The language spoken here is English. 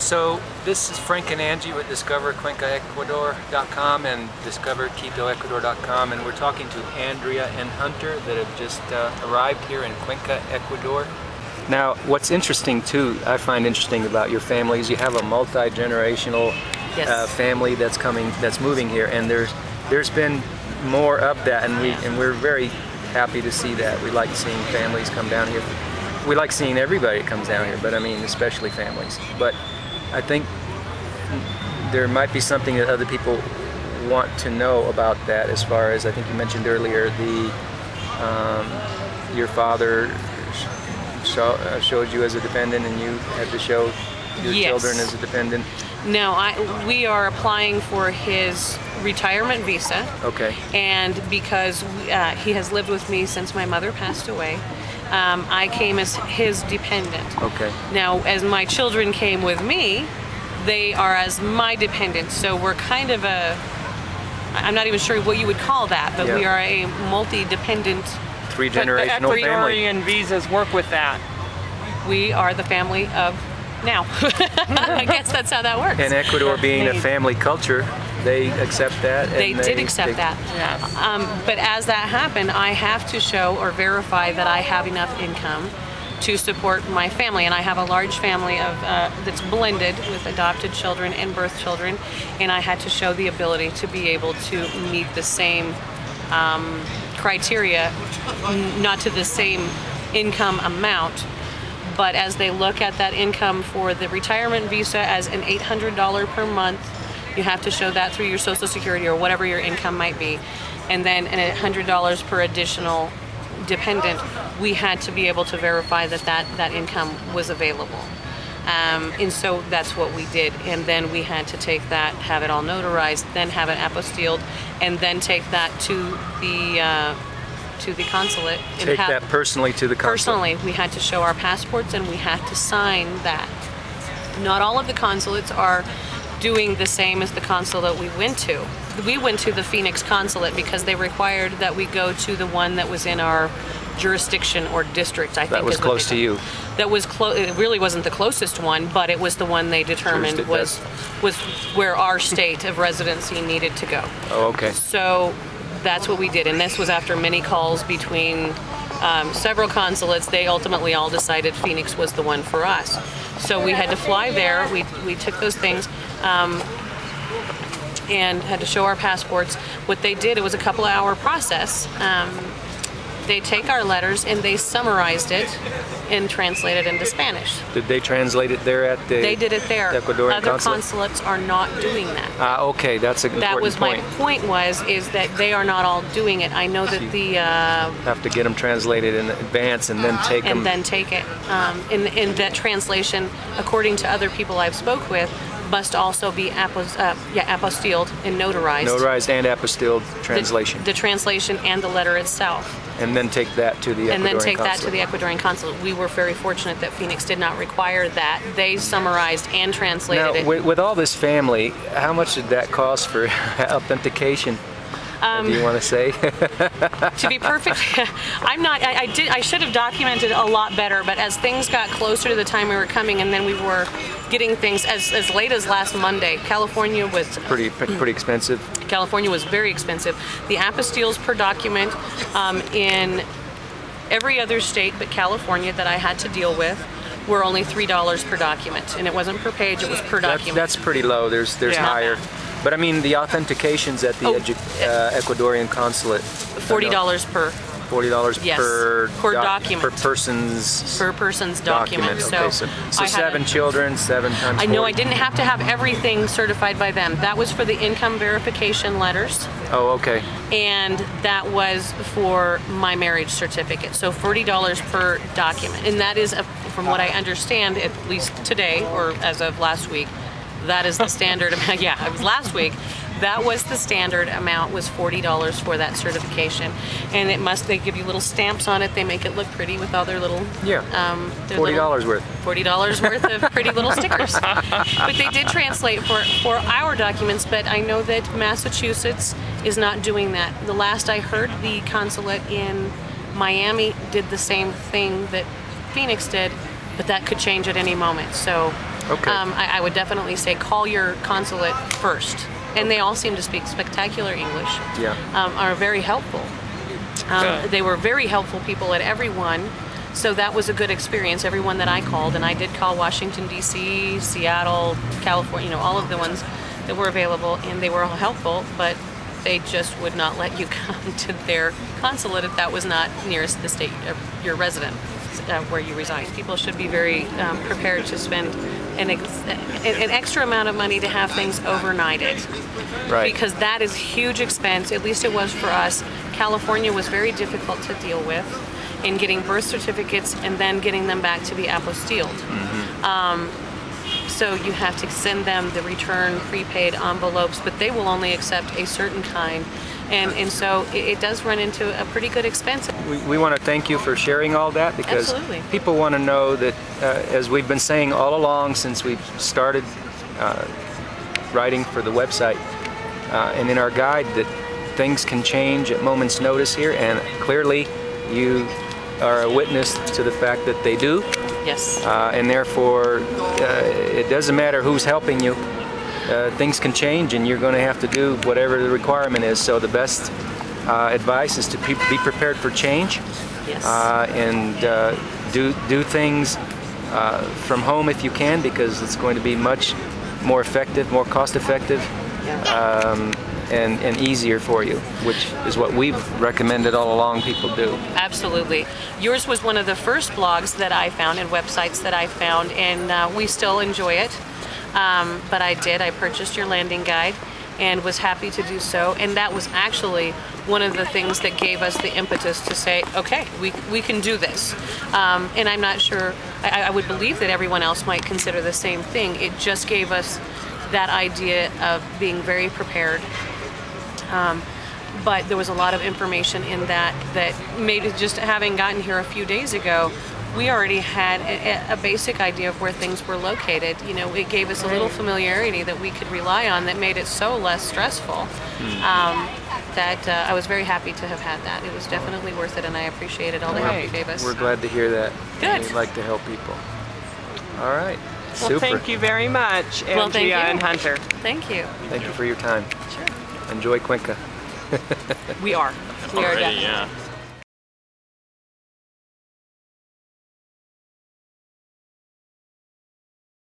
So this is Frank and Angie with DiscoverCuencaEcuador.com and DiscoverQuitoEcuador.com, and we're talking to Andrea and Hunter that have just arrived here in Cuenca, Ecuador. Now, what's interesting too, I find interesting about your family is you have a multi-generational family that's moving here, and there's been more of that, and we're very happy to see that. We like seeing families come down here. We like seeing everybody that comes down here, but I mean especially families. But I think there might be something that other people want to know about that, as far as I think you mentioned earlier, your father showed you as a dependent and you had to show your children as a dependent. No, we are applying for his retirement visa. Okay. And because he has lived with me since my mother passed away, I came as his dependent. Okay. Now, as my children came with me, they are as my dependents. So we're kind of I'm not even sure what you would call that, but we are a multi-dependent. Three-generational family. Ecuadorian visas work with that. We are the family of now. I guess that's how that works. And Ecuador being a family culture, they accept that. They did accept that. Yes. But as that happened, I have to show or verify that I have enough income to support my family, and I have a large family of that's blended with adopted children and birth children, and I had to show the ability to be able to meet the same criteria, not to the same income amount, but as they look at that income for the retirement visa as an $800 per month, you have to show that through your Social Security or whatever your income might be, and then $100 per additional dependent. We had to be able to verify that income was available. And so that's what we did, and then we had to take that, have it all notarized, then have it apostilled, and then take that to the consulate. Take that personally to the consulate. Personally, we had to show our passports and we had to sign that. Not all of the consulates are doing the same as the consulate we went to. We went to the Phoenix consulate because they required that we go to the one that was in our jurisdiction or district, I think. That was close to you. That was close. It really wasn't the closest one, but it was the one they determined was where our state of residency needed to go. Oh, okay. So that's what we did, and this was after many calls between several consulates. They ultimately all decided Phoenix was the one for us. So we had to fly there. We took those things and had to show our passports. What they did, it was a couple of hour process. They take our letters and they summarized it and translated into Spanish. Did they translate it there at the They did it there. Ecuadorian Other consulate? consulates are not doing that. Okay, that's an important point. My point is that they are not all doing it. I know that the have to get them translated in advance and then take them. And then take it. In that translation, according to other people I've spoke with, must also be apostilled and notarized. Notarized and apostilled translation. The translation and the letter itself. And then take that to the Ecuadorian And then take consulate. that to the Ecuadorian consulate. We were very fortunate that Phoenix did not require that. They summarized and translated it. Now, with all this family, how much did that cost for authentication? Do you want to say? To be perfect, I should have documented a lot better, but as things got closer to the time we were coming, and then we were getting things as late as last Monday. California was pretty expensive. California was very expensive. The apostilles per document in every other state but California that I had to deal with were only $3 per document, and it wasn't per page; it was per document. That's pretty low. There's higher. But I mean, the authentications at the Ecuadorian consulate. $40 per. $40 per document. Per person's document. Okay, so 7 children, 7 times 40. I know I didn't have to have everything certified by them. That was for the income verification letters. Oh, okay. And that was for my marriage certificate. So $40 per document. And that is, from what I understand, at least today, or as of last week, that is the standard amount. Yeah, it was last week. That was the standard amount, was $40 for that certification, and they give you little stamps on it. They make it look pretty with all their little $40 worth. $40 worth of pretty little stickers. But they did translate for our documents. But I know that Massachusetts is not doing that. The last I heard, the consulate in Miami did the same thing that Phoenix did, but that could change at any moment. So Okay. I would definitely say call your consulate first. And they all seem to speak spectacular English. Yeah. Are very helpful. They were very helpful people at everyone. So that was a good experience, everyone that I called. And I did call Washington, D.C., Seattle, California, all of the ones that were available. And they were all helpful, but they just would not let you come to their consulate if that was not nearest the state of your resident, where you reside. People should be very prepared to spend an extra amount of money to have things overnighted. Right. Because that is huge expense, at least it was for us. California was very difficult to deal with in getting birth certificates and then getting them back to be apostilled. So you have to send them the return prepaid envelopes, but they will only accept a certain kind. And so it does run into a pretty good expense. We want to thank you for sharing all that, because Absolutely. people want to know that, as we've been saying all along since we've started writing for the website and in our guide, that things can change at moment's notice here, and clearly you are a witness to the fact that they do. Yes. And therefore, it doesn't matter who's helping you. Things can change, and you're going to have to do whatever the requirement is. So the best advice is to be prepared for change. Yes. And do things from home if you can, because it's going to be much more effective, more cost-effective, and easier for you, which is what we've recommended all along people do. Absolutely. Yours was one of the first blogs that I found and websites that I found, and we still enjoy it. But I purchased your landing guide and was happy to do so. And that was actually one of the things that gave us the impetus to say, okay, we can do this. And I'm not sure, I would believe that everyone else might consider the same thing. It just gave us that idea of being very prepared. But there was a lot of information in that made it, just having gotten here a few days ago, we already had a basic idea of where things were located. You know, it gave us a little familiarity that we could rely on that made it so less stressful. That I was very happy to have had that. It was definitely worth it, and I appreciated all the help you gave us. We're glad to hear that. Good. We'd like to help people. All right. Well, Super. thank you very much, Andrea Well, thank you. and Hunter. Thank you. Thank you for your time. Sure. Enjoy Cuenca. We are. We are Already, definitely. yeah.